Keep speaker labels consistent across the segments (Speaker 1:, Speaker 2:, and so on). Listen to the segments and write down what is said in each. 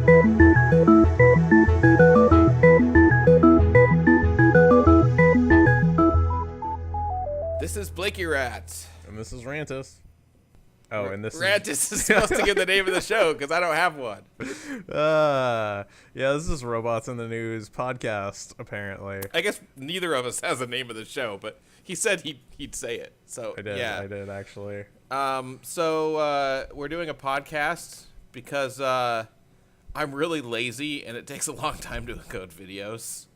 Speaker 1: This is Blakey Rats.
Speaker 2: And this is Rantus. Oh, and this
Speaker 1: Rantus is supposed to give the name of the show because I don't have one.
Speaker 2: Yeah, this is Robots in the News podcast, apparently.
Speaker 1: I guess neither of us has a name of the show, but he said he'd say it. So
Speaker 2: I did,
Speaker 1: yeah.
Speaker 2: I did actually.
Speaker 1: So we're doing a podcast because I'm really lazy and it takes a long time to encode videos.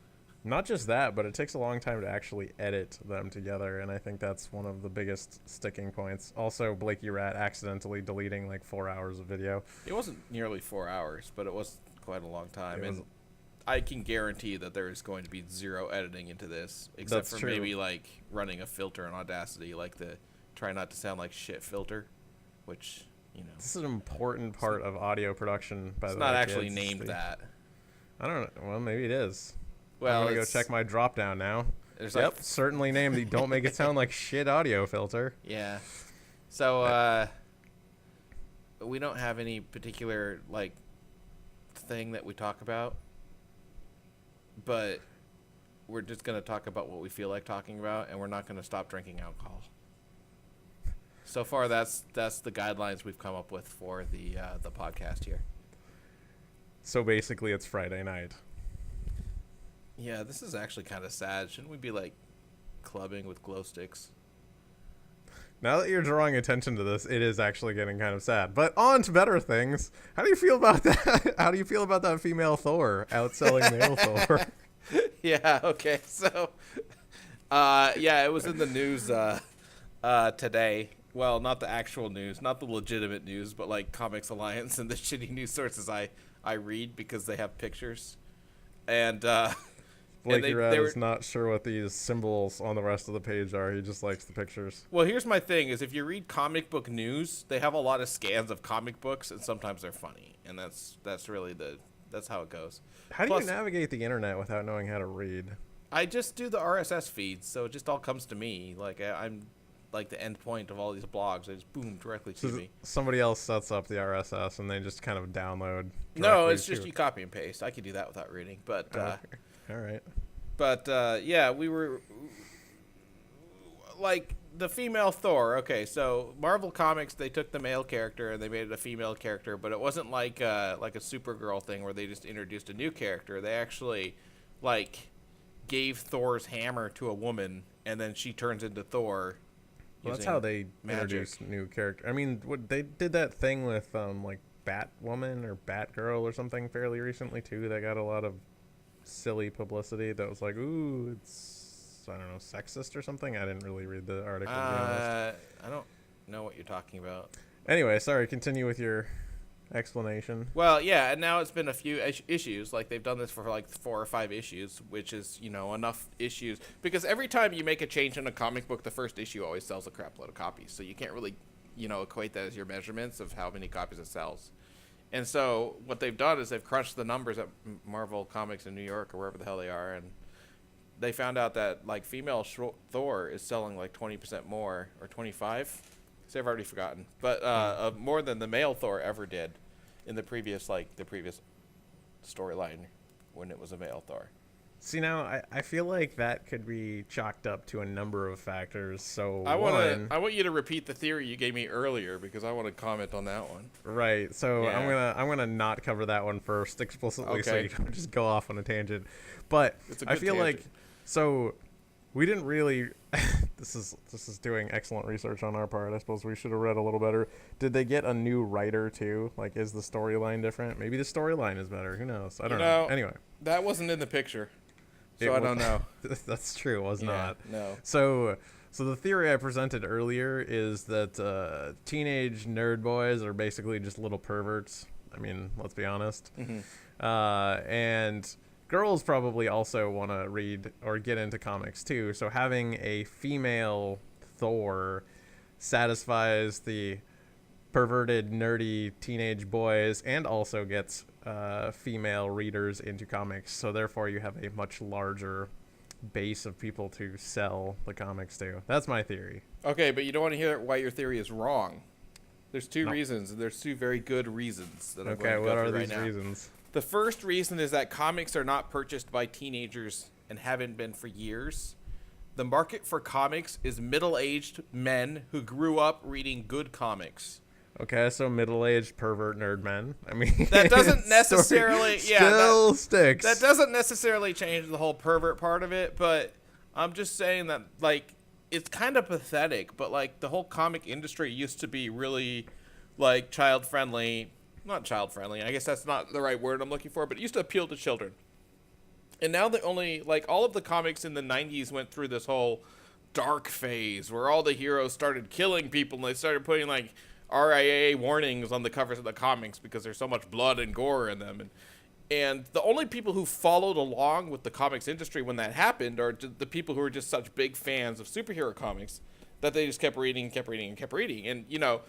Speaker 2: Not just that, but it takes a long time to actually edit them together, and I think that's one of the biggest sticking points. Also, Blakey Rat accidentally deleting like 4 hours of video.
Speaker 1: It wasn't nearly 4 hours, but it was quite a long time. And I can guarantee that there is going to be zero editing into this, except for maybe like running a filter in Audacity, like the try not to sound like shit filter, which, you know.
Speaker 2: This is an important part of audio production, by the way.
Speaker 1: It's not actually named that.
Speaker 2: I don't know. Well, maybe it is.
Speaker 1: Well,
Speaker 2: I'm going to go check my drop down now. Yep, certainly named the Don't Make It Sound Like Shit audio filter.
Speaker 1: Yeah. So, we don't have any particular, like, thing that we talk about, but we're just going to talk about what we feel like talking about, and we're not going to stop drinking alcohol. So far, that's the guidelines we've come up with for the podcast here.
Speaker 2: So basically, it's Friday night.
Speaker 1: Yeah, this is actually kind of sad. Shouldn't we be, like, clubbing with glow sticks?
Speaker 2: Now that you're drawing attention to this, it is actually getting kind of sad. But on to better things. How do you feel about that? How do you feel about that female Thor outselling male Thor?
Speaker 1: Yeah, okay. So, yeah, it was in the news today. Well, not the actual news, not the legitimate news, but, like, Comics Alliance and the shitty news sources I read because they have pictures. And,
Speaker 2: Blakey Rat is not sure what these symbols on the rest of the page are. He just likes the pictures.
Speaker 1: Well, here's my thing, is if you read comic book news, they have a lot of scans of comic books, and sometimes they're funny. And that's really that's how it goes.
Speaker 2: How do you navigate the internet without knowing how to read?
Speaker 1: I just do the RSS feeds, so it just all comes to me. Like, I'm like the end point of all these blogs. They just boom directly to me.
Speaker 2: Somebody else sets up the RSS, and they just kind of download.
Speaker 1: No, it's just you copy and paste. I could do that without reading, but...
Speaker 2: okay. All right.
Speaker 1: But, yeah, we were, like, the female Thor. Okay, so Marvel Comics, they took the male character and they made it a female character, but it wasn't like a Supergirl thing where they just introduced a new character. They actually, like, gave Thor's hammer to a woman, and then she turns into Thor.
Speaker 2: Well, that's how they introduce new character. I mean, they did that thing with, like, Batwoman or Batgirl or something fairly recently, too. They got a lot of silly publicity that was like, ooh, it's, I don't know, sexist or something. I didn't really read the article.
Speaker 1: I don't know what you're talking about.
Speaker 2: Anyway, sorry, continue with your explanation.
Speaker 1: Well, yeah, and now it's been a few issues. Like, they've done this for like 4 or 5 issues, which is, you know, enough issues. Because every time you make a change in a comic book, the first issue always sells a crap load of copies. So you can't really, you know, equate that as your measurements of how many copies it sells. And so what they've done is they've crunched the numbers at Marvel Comics in New York or wherever the hell they are, and they found out that, like, female Thor is selling like 20% more, or 25. So I've already forgotten, but more than the male Thor ever did in the previous storyline when it was a male Thor.
Speaker 2: See, now I feel like that could be chalked up to a number of factors. So
Speaker 1: I want you to repeat the theory you gave me earlier because I want to comment on that one.
Speaker 2: Right. So yeah. I'm gonna not cover that one first explicitly, so you don't just go off on a tangent. But I feel like we didn't really. This is doing excellent research on our part. I suppose we should have read a little better. Did they get a new writer too? Like, is the storyline different? Maybe the storyline is better. Who knows? I don't know. Anyway,
Speaker 1: that wasn't in the picture. So I don't know.
Speaker 2: That's true. It was not.
Speaker 1: No.
Speaker 2: So the theory I presented earlier is that teenage nerd boys are basically just little perverts. I mean, let's be honest. Mm-hmm. And girls probably also want to read or get into comics too. So having a female Thor satisfies the perverted, nerdy teenage boys and also gets female readers into comics. So therefore you have a much larger base of people to sell the comics to. That's my theory.
Speaker 1: Okay, but you don't want to hear why your theory is wrong. There's two reasons, and there's two very good reasons that I'm going to go through right now.
Speaker 2: Okay, what are these reasons?
Speaker 1: The first reason is that comics are not purchased by teenagers and haven't been for years. The market for comics is middle-aged men who grew up reading good comics.
Speaker 2: Okay, so middle-aged pervert nerd men. I mean,
Speaker 1: that doesn't necessarily
Speaker 2: sticks.
Speaker 1: That doesn't necessarily change the whole pervert part of it, but I'm just saying that like it's kind of pathetic, but like the whole comic industry used to be really like child-friendly. Not child-friendly. I guess that's not the right word I'm looking for, but it used to appeal to children. And now the only, like, all of the comics in the 90s went through this whole dark phase where all the heroes started killing people and they started putting, like, RIA warnings on the covers of the comics because there's so much blood and gore in them. And the only people who followed along with the comics industry when that happened are the people who were just such big fans of superhero comics that they just kept reading and kept reading and kept reading. And, you know,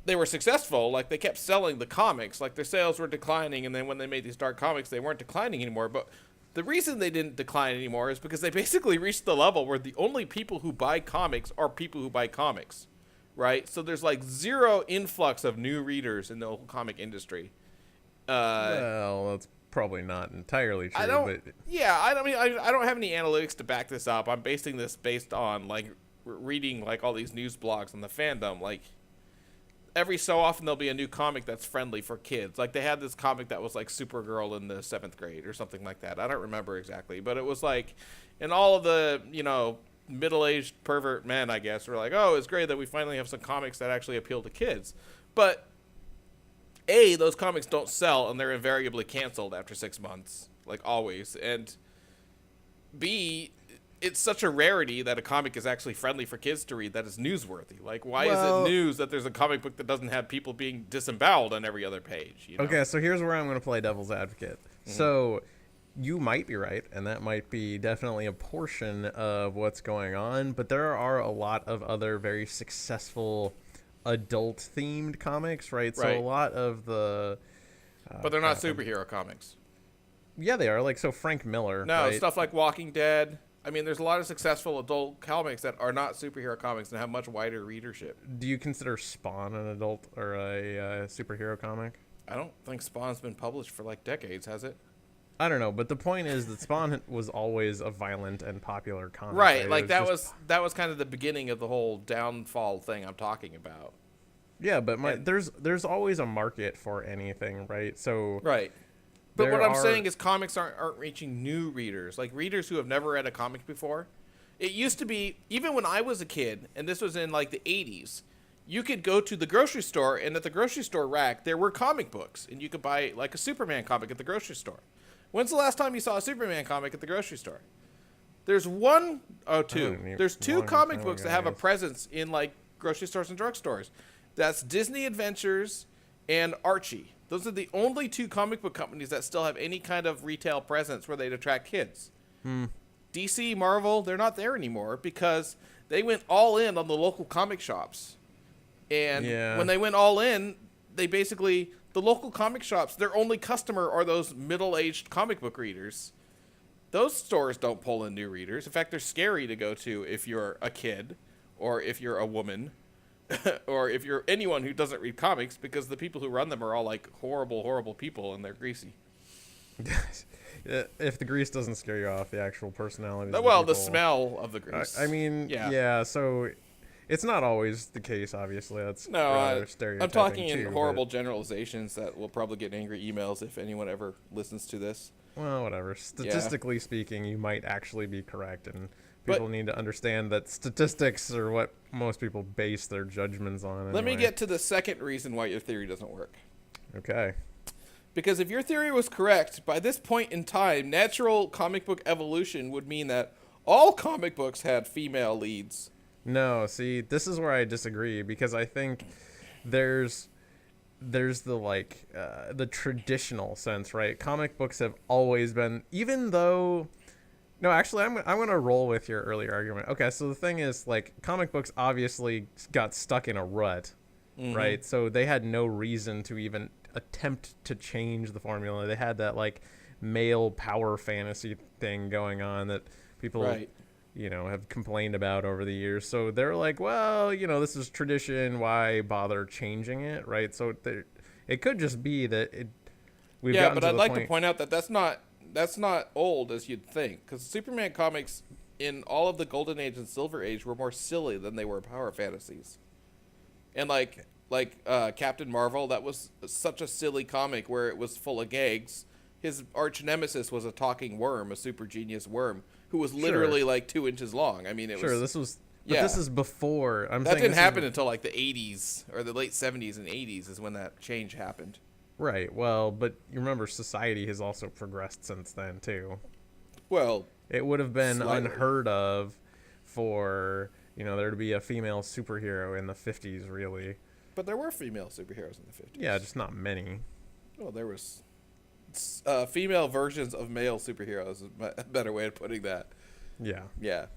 Speaker 1: they were successful. Like, they kept selling the comics. Like, their sales were declining, and then when they made these dark comics, they weren't declining anymore. But the reason they didn't decline anymore is because they basically reached the level where the only people who buy comics are people who buy comics, right? So there's, like, zero influx of new readers in the whole comic industry.
Speaker 2: Well, that's probably not entirely true.
Speaker 1: I don't have any analytics to back this up. I'm basing this based on, like, reading, like, all these news blogs on the fandom. Like, every so often there'll be a new comic that's friendly for kids. Like, they had this comic that was like Supergirl in the 7th grade or something like that. I don't remember exactly, but it was like, and all of the, you know, middle-aged pervert men, I guess, were like, oh, it's great that we finally have some comics that actually appeal to kids. But A, those comics don't sell and they're invariably canceled after 6 months, like always. And B, it's such a rarity that a comic is actually friendly for kids to read that is newsworthy. Like, why is it news that there's a comic book that doesn't have people being disemboweled on every other page? You know?
Speaker 2: Okay, so here's where I'm going to play devil's advocate. Mm-hmm. So you might be right, and that might be definitely a portion of what's going on, but there are a lot of other very successful adult-themed comics, right? So a lot of the...
Speaker 1: but they're not superhero comics.
Speaker 2: Yeah, they are. Like, so Frank Miller.
Speaker 1: No,
Speaker 2: right?
Speaker 1: Stuff like Walking Dead. I mean, there's a lot of successful adult comics that are not superhero comics and have much wider readership.
Speaker 2: Do you consider Spawn an adult or a superhero comic?
Speaker 1: I don't think Spawn's been published for like decades, has it?
Speaker 2: I don't know, but the point is that Spawn was always a violent and popular comic.
Speaker 1: Right, like that was kind of the beginning of the whole downfall thing I'm talking about.
Speaker 2: Yeah, but there's always a market for anything, right? So
Speaker 1: right. But what I'm saying is comics aren't reaching new readers, like readers who have never read a comic before. It used to be, even when I was a kid, and this was in like the 80s, you could go to the grocery store, and at the grocery store rack, there were comic books, and you could buy like a Superman comic at the grocery store. When's the last time you saw a Superman comic at the grocery store? There's There's two comic books that have a presence in like grocery stores and drugstores. That's Disney Adventures and Archie. Those are the only two comic book companies that still have any kind of retail presence where they'd attract kids. DC, Marvel, they're not there anymore because they went all in on the local comic shops. And when they went all in, they basically, the local comic shops, their only customer are those middle-aged comic book readers. Those stores don't pull in new readers. In fact, they're scary to go to if you're a kid or if you're a woman. Or if you're anyone who doesn't read comics, because the people who run them are all like horrible, horrible people, and they're greasy.
Speaker 2: If the grease doesn't scare you off, the actual personality.
Speaker 1: Well, the smell of the grease.
Speaker 2: I mean, yeah. So it's not always the case. Obviously, that's stereotyping.
Speaker 1: I'm talking in horrible generalizations that will probably get angry emails if anyone ever listens to this.
Speaker 2: Well, whatever. Statistically speaking, you might actually be correct, and people need to understand that statistics are what most people base their judgments on. Anyway.
Speaker 1: Let me get to the second reason why your theory doesn't work.
Speaker 2: Okay.
Speaker 1: Because if your theory was correct, by this point in time, natural comic book evolution would mean that all comic books had female leads.
Speaker 2: No, see, this is where I disagree, because I think there's the traditional sense, right? Comic books have always been, even though... No, actually, I'm going to roll with your earlier argument. Okay, so the thing is, like, comic books obviously got stuck in a rut, right? So they had no reason to even attempt to change the formula. They had that, like, male power fantasy thing going on that people, have complained about over the years. So they're like, well, this is tradition. Why bother changing it, right? So it could just be that we've
Speaker 1: Yeah,
Speaker 2: gotten
Speaker 1: but
Speaker 2: to
Speaker 1: I'd
Speaker 2: the
Speaker 1: like
Speaker 2: point.
Speaker 1: to point out that that's not old as you'd think, because Superman comics in all of the Golden Age and Silver Age were more silly than they were power fantasies. And Captain Marvel, that was such a silly comic where it was full of gags. His arch nemesis was a talking worm, a super genius worm, who was literally like 2 inches long. I mean, it was.
Speaker 2: This was. But
Speaker 1: Yeah.
Speaker 2: this is before.
Speaker 1: That didn't happen until like the 80s or the late 70s and 80s is when that change happened.
Speaker 2: Right. Well, but you remember society has also progressed since then too.
Speaker 1: Well,
Speaker 2: it would have been
Speaker 1: slightly
Speaker 2: unheard of for, there to be a female superhero in the 50s, really.
Speaker 1: But there were female superheroes in the 50s.
Speaker 2: Yeah, just not many.
Speaker 1: Well, there was female versions of male superheroes is a better way of putting that.
Speaker 2: Yeah.
Speaker 1: Yeah.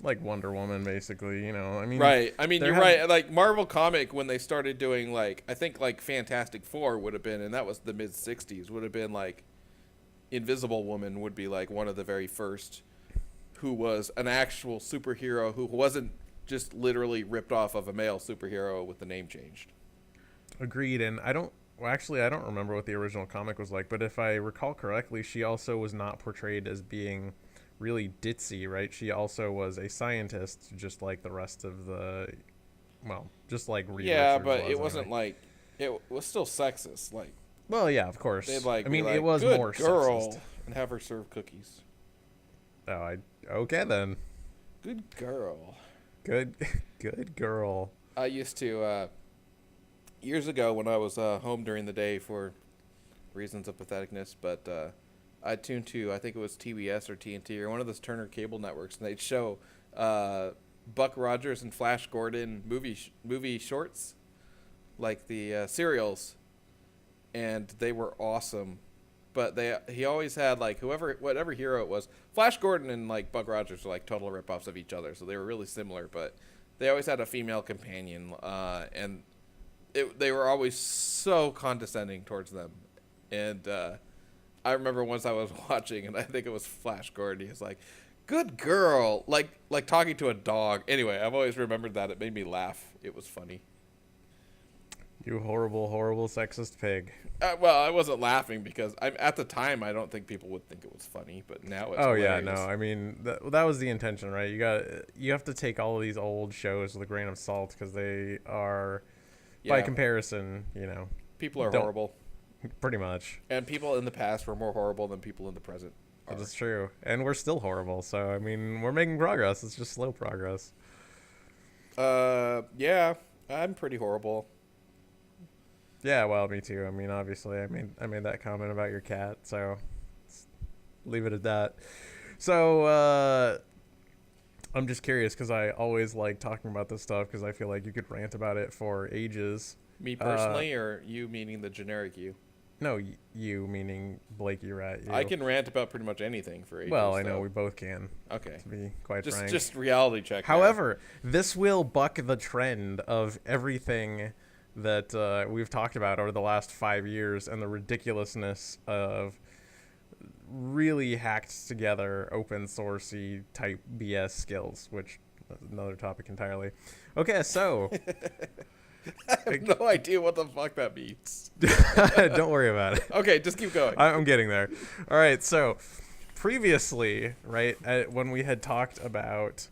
Speaker 2: Like Wonder Woman, basically, I mean.
Speaker 1: Right. I mean, you're right. Like Marvel comic, when they started doing I think Fantastic Four would have been, and that was the mid 60s, would have been Invisible Woman would be one of the very first who was an actual superhero who wasn't just literally ripped off of a male superhero with the name changed.
Speaker 2: Agreed. And I don't remember what the original comic was like, but if I recall correctly, she also was not portrayed as being really ditzy, right? She also was a scientist, just like the rest of just like Reed Richards
Speaker 1: but
Speaker 2: was,
Speaker 1: it wasn't it was still sexist.
Speaker 2: Well, yeah, of course.
Speaker 1: They'd
Speaker 2: it was
Speaker 1: good
Speaker 2: more
Speaker 1: girl,
Speaker 2: sexist.
Speaker 1: and have her serve cookies.
Speaker 2: Oh, okay then.
Speaker 1: Good girl.
Speaker 2: Good girl.
Speaker 1: I used to years ago when I was home during the day for reasons of patheticness, but I tuned to, I think it was TBS or TNT or one of those Turner cable networks, and they'd show Buck Rogers and Flash Gordon movie shorts, like the serials, and they were awesome. But he always had whatever hero it was. Flash Gordon and Buck Rogers were total ripoffs of each other, so they were really similar. But they always had a female companion, and they were always so condescending towards them. And I remember once I was watching, and I think it was Flash Gordon. He was like, "Good girl," like talking to a dog. Anyway, I've always remembered that. It made me laugh. It was funny.
Speaker 2: You horrible, horrible sexist pig.
Speaker 1: Well, I wasn't laughing because at the time I don't think people would think it was funny, but now it's hilarious.
Speaker 2: Yeah, no, I mean that was the intention, right? You have to take all of these old shows with a grain of salt because they are, by comparison,
Speaker 1: people are horrible.
Speaker 2: Pretty much.
Speaker 1: And people in the past were more horrible than people in the present are.
Speaker 2: That's true, and we're still horrible. So I mean, we're making progress. It's just slow progress.
Speaker 1: Yeah, I'm pretty horrible.
Speaker 2: Yeah, well, me too. I mean, obviously, I made that comment about your cat, so let's leave it at that. So, I'm just curious because I always like talking about this stuff because I feel like you could rant about it for ages.
Speaker 1: Me personally, or you meaning the generic you?
Speaker 2: No, you meaning Blakey Rat. You.
Speaker 1: I can rant about pretty much anything for ages.
Speaker 2: Well, I know we both can.
Speaker 1: Okay.
Speaker 2: To be quite frank.
Speaker 1: Just reality check.
Speaker 2: However, this will buck the trend of everything that we've talked about over the last 5 years and the ridiculousness of really hacked together open sourcey type BS skills, which is another topic entirely. Okay, so
Speaker 1: I have no idea what the fuck that means.
Speaker 2: don't worry about it.
Speaker 1: Okay, just keep going.
Speaker 2: I'm getting there. All right, so previously, right, when we had talked about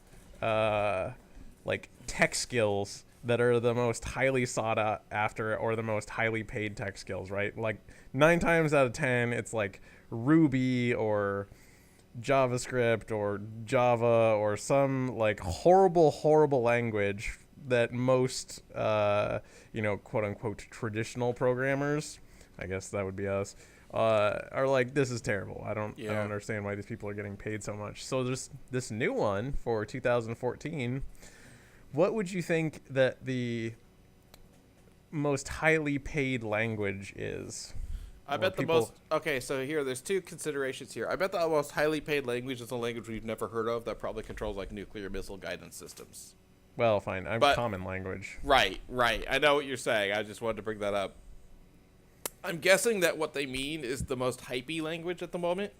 Speaker 2: tech skills that are the most highly sought after or the most highly paid tech skills, right? 9 times out of 10, it's Ruby or JavaScript or Java or some horrible language that most, quote unquote traditional programmers, I guess that would be us, are this is terrible. I don't understand why these people are getting paid so much. So there's this new one for 2014. What would you think that the most highly paid language is?
Speaker 1: I bet the most... Okay, so there's 2 considerations here. I bet the most highly paid language is a language we've never heard of that probably controls nuclear missile guidance systems.
Speaker 2: Well, fine. Common language.
Speaker 1: Right. I know what you're saying. I just wanted to bring that up. I'm guessing that what they mean is the most hypey language at the moment.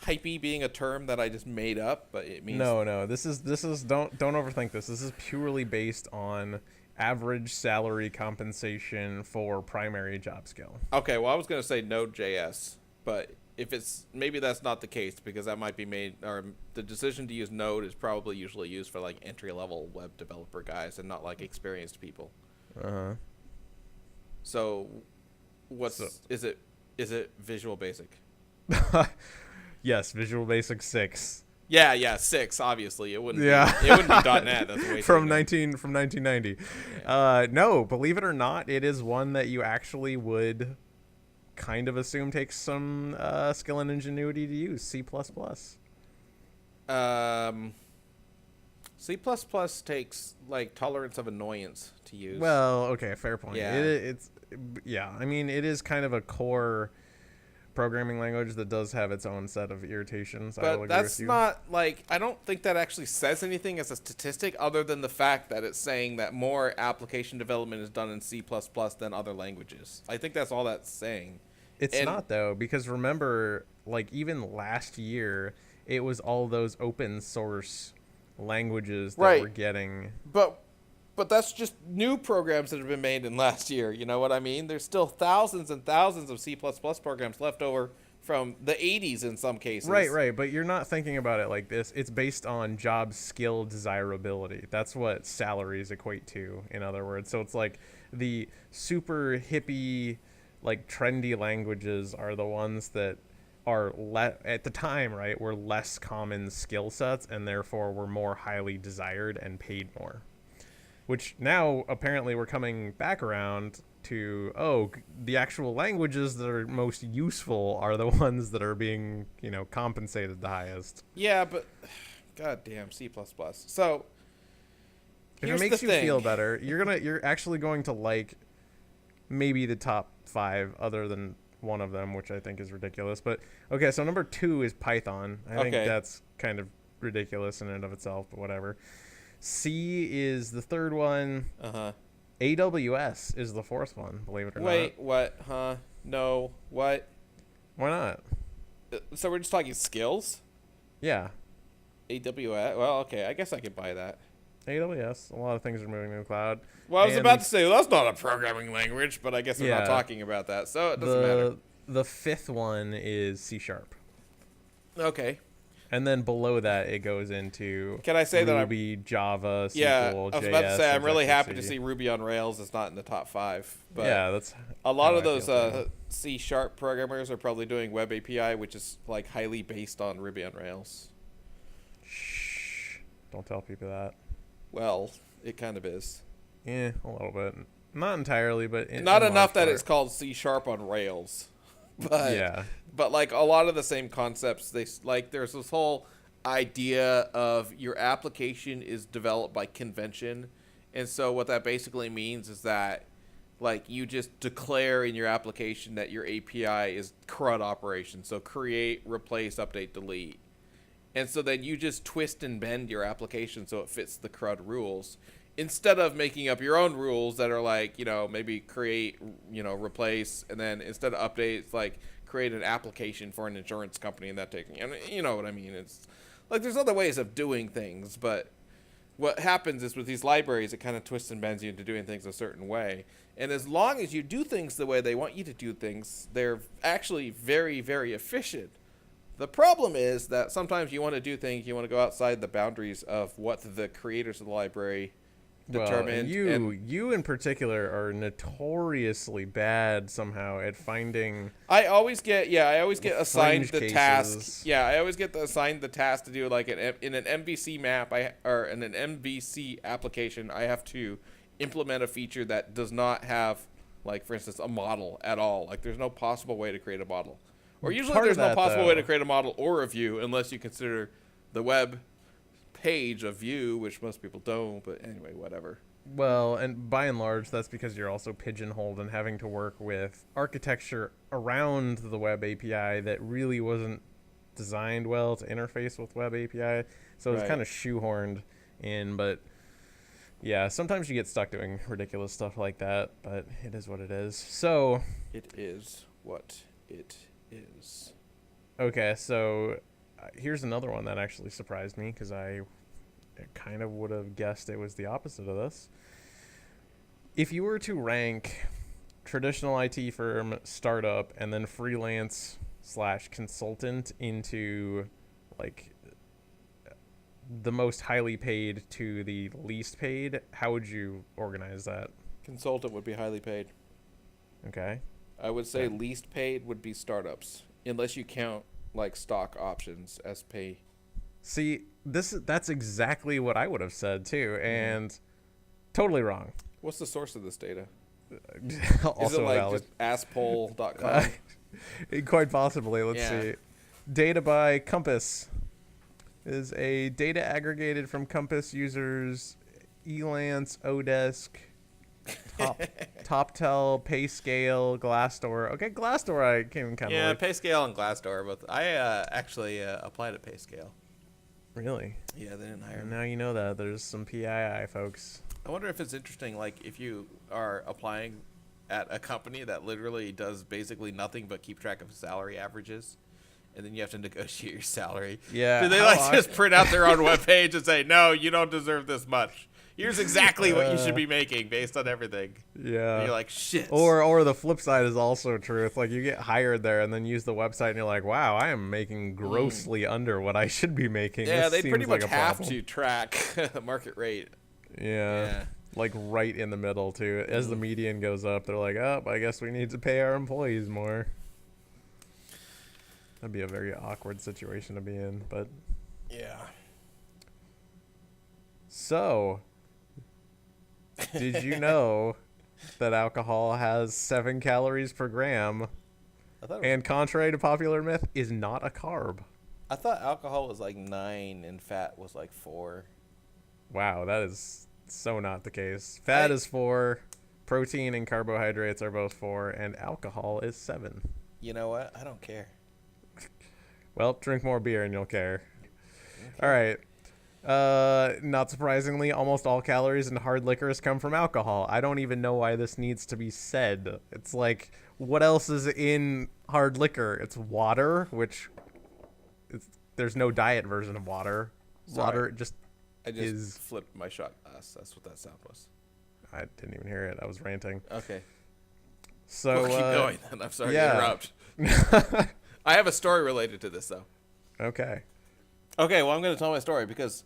Speaker 1: Hypey being a term that I just made up, but it means...
Speaker 2: No. This is don't overthink this. This is purely based on average salary compensation for primary job skill.
Speaker 1: Okay, well, I was going to say Node.js, but if it's maybe that's not the case because that might be made, or the decision to use Node is probably usually used for like entry-level web developer guys and not like experienced people.
Speaker 2: Uh-huh.
Speaker 1: So is it Visual Basic?
Speaker 2: Yes, Visual Basic 6.
Speaker 1: Yeah, 6 obviously. It wouldn't be .NET. That's way
Speaker 2: from 1990.
Speaker 1: Yeah.
Speaker 2: No, believe it or not, it is one that you actually would kind of assume takes some skill and ingenuity to use. C++.
Speaker 1: C++ takes like tolerance of annoyance to use.
Speaker 2: Well, okay, fair point.
Speaker 1: Yeah.
Speaker 2: I mean, it is kind of a core programming language that does have its own set of irritations.
Speaker 1: But that's not like, I don't think that actually says anything as a statistic other than the fact that it's saying that more application development is done in C++ than other languages. I think that's all that's saying.
Speaker 2: It's not though, because remember, like even last year, it was all those open source languages that we're getting.
Speaker 1: But that's just new programs that have been made in last year. You know what I mean? There's still thousands and thousands of C++ programs left over from the 80s in some cases.
Speaker 2: Right. But you're not thinking about it like this. It's based on job skill desirability. That's what salaries equate to, in other words. So it's like the super hippie, like trendy languages are the ones that are at the time, right, were less common skill sets and therefore were more highly desired and paid more. Which now apparently we're coming back around to, the actual languages that are most useful are the ones that are being, compensated the highest.
Speaker 1: Yeah, but goddamn C++. So
Speaker 2: if it makes you feel better, you're actually going to like maybe the top 5 other than one of them, which I think is ridiculous. But okay, so number 2 is Python. I think that's kind of ridiculous in and of itself, but whatever. C is the 3rd one. AWS is the 4th one, believe it or not.
Speaker 1: Wait, what? Huh? No. What?
Speaker 2: Why not?
Speaker 1: So we're just talking skills?
Speaker 2: Yeah.
Speaker 1: AWS? Well, okay. I guess I could buy that.
Speaker 2: AWS. A lot of things are moving to the cloud.
Speaker 1: Well, I was about to say, well, that's not a programming language, but I guess we're not talking about that, so it doesn't matter.
Speaker 2: The 5th one is C#.
Speaker 1: Okay.
Speaker 2: And then below that, it goes into
Speaker 1: Can I say
Speaker 2: Ruby, Java, SQL,
Speaker 1: I was
Speaker 2: JS,
Speaker 1: about to say, I'm really happy to
Speaker 2: Objective-C.
Speaker 1: see Ruby on Rails is not in the top 5. But
Speaker 2: yeah, that's
Speaker 1: a lot
Speaker 2: how
Speaker 1: of
Speaker 2: I
Speaker 1: those
Speaker 2: feel too.
Speaker 1: C# programmers are probably doing Web API, which is like highly based on Ruby on Rails.
Speaker 2: Shh. Don't tell people that.
Speaker 1: Well, it kind of is.
Speaker 2: Yeah, a little bit. Not entirely, but
Speaker 1: not
Speaker 2: in
Speaker 1: enough
Speaker 2: large
Speaker 1: that it's
Speaker 2: part.
Speaker 1: called C# on Rails. But
Speaker 2: yeah.
Speaker 1: But like a lot of the same concepts, there's this whole idea of your application is developed by convention, and so what that basically means is that like you just declare in your application that your API is CRUD operation, so create, replace, update, delete, and so then you just twist and bend your application so it fits the CRUD rules instead of making up your own rules that are like, maybe create, replace, and then instead of update, it's like create an application for an insurance company and that taking, and you know what I mean. It's like there's other ways of doing things, but what happens is with these libraries, it kind of twists and bends you into doing things a certain way. And as long as you do things the way they want you to do things, they're actually very, very efficient. The problem is that sometimes you want to do things, you want to go outside the boundaries of what the creators of the library determined.
Speaker 2: Well, you in particular are notoriously bad somehow at finding.
Speaker 1: I always get assigned the
Speaker 2: cases.
Speaker 1: task. Yeah, I always get assigned the task to do like in an MVC map, or in an MVC application, I have to implement a feature that does not have, like, for instance, a model at all. Like, there's no possible way to create a model, or usually there's no possible way to create a model or a view unless you consider the web page a view, which most people don't, but anyway, whatever.
Speaker 2: Well, and by and large, that's because you're also pigeonholed and having to work with architecture around the web API that really wasn't designed well to interface with web API, so it's kind of shoehorned in. But yeah, sometimes you get stuck doing ridiculous stuff like that, but it is what it is. So
Speaker 1: it is what it is.
Speaker 2: Okay, so here's another one that actually surprised me because I kind of would have guessed it was the opposite of this. if you were to rank traditional IT firm, startup, and then freelance / consultant into like the most highly paid to the least paid, how would you organize that?
Speaker 1: Consultant would be highly paid.
Speaker 2: Okay.
Speaker 1: I would say least paid would be startups, unless you count like stock options as pay.
Speaker 2: See, that's exactly what I would have said too, and totally wrong.
Speaker 1: What's the source of this data?
Speaker 2: Also
Speaker 1: Is it like
Speaker 2: valid.
Speaker 1: just asspoll.com?
Speaker 2: Quite possibly. Let's
Speaker 1: Yeah.
Speaker 2: see. Data by Compass is a data aggregated from Compass users, Elance, Odesk, TopTel, PayScale, Glassdoor. Okay, Glassdoor I came kind of
Speaker 1: Yeah,
Speaker 2: like.
Speaker 1: PayScale and Glassdoor, but I actually applied at PayScale.
Speaker 2: Really?
Speaker 1: Yeah, they didn't hire
Speaker 2: And
Speaker 1: me.
Speaker 2: now you know that. There's some PII folks.
Speaker 1: I wonder if it's interesting, like, if you are applying at a company that literally does basically nothing but keep track of salary averages, and then you have to negotiate your salary.
Speaker 2: Yeah.
Speaker 1: Do they, like, just print out their own webpage and say, no, you don't deserve this much? Here's exactly what you should be making based on everything.
Speaker 2: Yeah.
Speaker 1: And you're like, shit.
Speaker 2: Or the flip side is also true. It's like you get hired there and then use the website and you're like, wow, I am making grossly under what I should be making.
Speaker 1: Yeah,
Speaker 2: This
Speaker 1: they
Speaker 2: seems
Speaker 1: pretty
Speaker 2: like
Speaker 1: much
Speaker 2: a
Speaker 1: have
Speaker 2: problem.
Speaker 1: to track the market rate.
Speaker 2: Yeah. Like right in the middle too. As the median goes up, they're like, oh, I guess we need to pay our employees more. That'd be a very awkward situation to be in, but
Speaker 1: Yeah.
Speaker 2: so did you know that alcohol has 7 calories per gram
Speaker 1: I thought,
Speaker 2: and contrary to popular myth is not a carb?
Speaker 1: I thought alcohol was like 9 and fat was like 4.
Speaker 2: Wow, that is so not the case. Fat is 4, protein and carbohydrates are both 4, and alcohol is 7.
Speaker 1: You know what? I don't care.
Speaker 2: Well, drink more beer and you'll care. All right. Not surprisingly, almost all calories in hard liquors come from alcohol. I don't even know why this needs to be said. It's like, what else is in hard liquor? It's water, which there's no diet version of water.
Speaker 1: Sorry.
Speaker 2: Water just
Speaker 1: I just
Speaker 2: is.
Speaker 1: flipped my shot glass. That's what that sound was.
Speaker 2: I didn't even hear it. I was ranting.
Speaker 1: Okay.
Speaker 2: So
Speaker 1: We'll keep going then. I'm sorry to
Speaker 2: yeah.
Speaker 1: interrupt. I have a story related to this, though.
Speaker 2: Okay.
Speaker 1: Okay, well, I'm going to tell my story because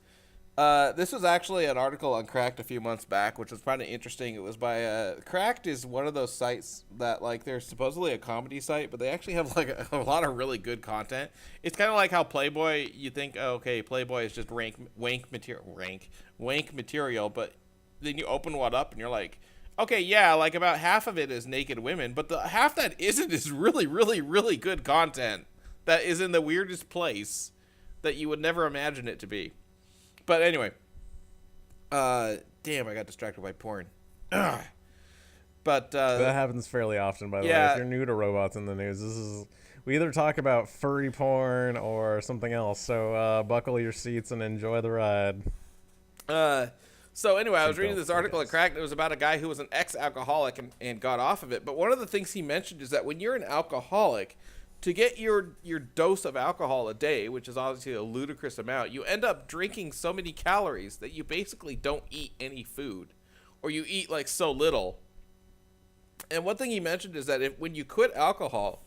Speaker 1: this was actually an article on Cracked a few months back, which was kind of interesting. It was by Cracked is one of those sites that, like, they're supposedly a comedy site, but they actually have, like, a lot of really good content. It's kind of like how Playboy, you think, oh, okay, Playboy is just wank material, but then you open one up and you're like, okay, yeah, like about half of it is naked women, but the half that isn't is really, really, really good content that is in the weirdest place that you would never imagine it to be. But anyway, damn, I got distracted by porn. Ugh. But
Speaker 2: That happens fairly often, by the way.
Speaker 1: yeah.
Speaker 2: If you're new to robots in the news, we either talk about furry porn or something else. So buckle your seats and enjoy the ride.
Speaker 1: So anyway, I was reading
Speaker 2: Seatbelt,
Speaker 1: this article
Speaker 2: I
Speaker 1: at
Speaker 2: guess.
Speaker 1: Cracked. It was about a guy who was an ex-alcoholic and got off of it. But one of the things he mentioned is that when you're an alcoholic, to get your dose of alcohol a day, which is obviously a ludicrous amount, you end up drinking so many calories that you basically don't eat any food, or you eat like so little. And one thing he mentioned is that when you quit alcohol,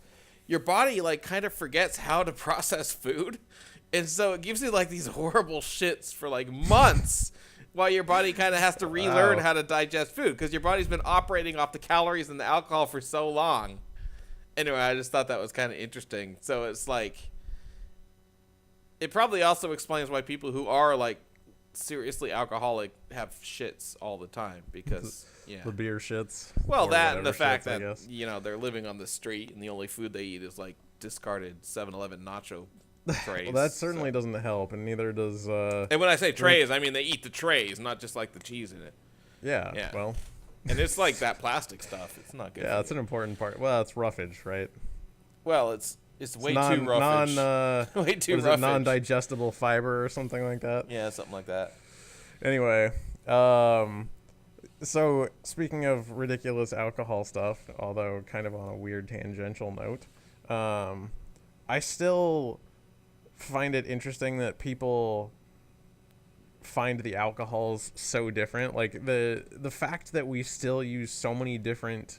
Speaker 1: your body like kind of forgets how to process food, and so it gives you like these horrible shits for like months. While your body kind of has to relearn how to digest food because your body's been operating off the calories and the alcohol for so long. Anyway, I just thought that was kind of interesting. So it's like, it probably also explains why people who are like seriously alcoholic have shits all the time because, yeah.
Speaker 2: The beer shits.
Speaker 1: Well,
Speaker 2: or
Speaker 1: that and the
Speaker 2: whatever
Speaker 1: fact
Speaker 2: shits, I
Speaker 1: that,
Speaker 2: guess.
Speaker 1: you know, they're living on the street and the only food they eat is like discarded 7-Eleven nacho trays.
Speaker 2: Well, that certainly doesn't help, and neither does.
Speaker 1: And when I say trays, I mean they eat the trays, not just like the cheese in it.
Speaker 2: Yeah.
Speaker 1: Yeah.
Speaker 2: Well.
Speaker 1: And it's like that plastic stuff. It's not good.
Speaker 2: Yeah,
Speaker 1: for
Speaker 2: that's
Speaker 1: you.
Speaker 2: an important part. Well, it's roughage, right?
Speaker 1: Well, it's way
Speaker 2: Non-
Speaker 1: too roughage.
Speaker 2: Non.
Speaker 1: Way too
Speaker 2: what is it,
Speaker 1: roughage.
Speaker 2: non-digestible fiber or something like that.
Speaker 1: Yeah, something like that.
Speaker 2: Anyway, so speaking of ridiculous alcohol stuff, although kind of on a weird tangential note, I still find it interesting that people find the alcohols so different. Like the fact that we still use so many different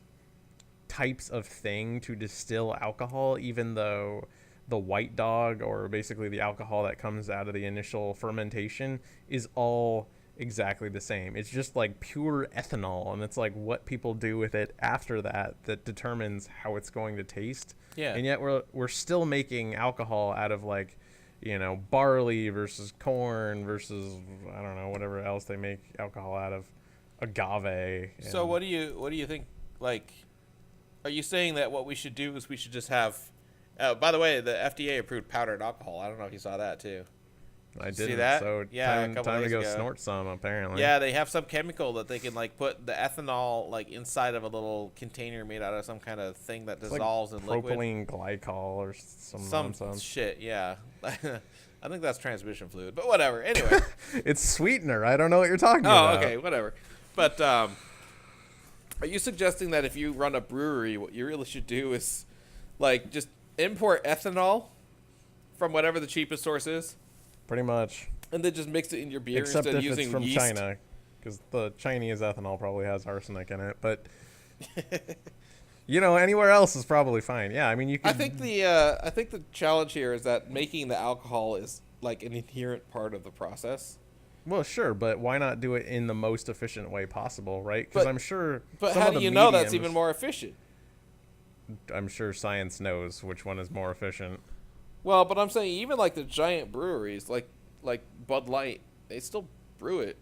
Speaker 2: types of thing to distill alcohol, even though the white dog, or basically the alcohol that comes out of the initial fermentation, is all exactly the same. It's just like pure ethanol, and it's like what people do with it after that determines how it's going to taste.
Speaker 1: Yeah.
Speaker 2: And yet we're still making alcohol out of like, you know, barley versus corn versus, I don't know, whatever else they make alcohol out of, agave.
Speaker 1: So what do you think? Like, are you saying that what we should do is we should just have? By the way, the FDA approved powdered alcohol. I don't know if you saw that too.
Speaker 2: I didn't.
Speaker 1: See that?
Speaker 2: So
Speaker 1: Yeah, a couple
Speaker 2: time to
Speaker 1: days
Speaker 2: go
Speaker 1: ago.
Speaker 2: snort some, apparently.
Speaker 1: Yeah, they have some chemical that they can like put the ethanol like inside of a little container made out of some kind of thing that
Speaker 2: It's like
Speaker 1: dissolves in liquid.
Speaker 2: propylene glycol or some
Speaker 1: Some
Speaker 2: nonsense.
Speaker 1: shit, yeah. I think that's transmission fluid, but whatever. Anyway.
Speaker 2: It's sweetener. I don't know what you're talking about.
Speaker 1: Oh, okay, whatever. But are you suggesting that if you run a brewery, what you really should do is like just import ethanol from whatever the cheapest source is,
Speaker 2: Pretty much.
Speaker 1: and then just mix it in your beer
Speaker 2: Except
Speaker 1: instead
Speaker 2: if
Speaker 1: of using
Speaker 2: it's from
Speaker 1: yeast?
Speaker 2: China, because the Chinese ethanol probably has arsenic in it. But you know, anywhere else is probably fine. Yeah, I mean, you can.
Speaker 1: I think the challenge here is that making the alcohol is like an inherent part of the process.
Speaker 2: Well, sure, but why not do it in the most efficient way possible, right? Because
Speaker 1: But-
Speaker 2: I'm sure.
Speaker 1: But
Speaker 2: some
Speaker 1: how
Speaker 2: of
Speaker 1: do
Speaker 2: the
Speaker 1: you know that's
Speaker 2: mediums-
Speaker 1: even more efficient?
Speaker 2: I'm sure science knows which one is more efficient.
Speaker 1: Well, but I'm saying even like the giant breweries, like Bud Light, they still brew it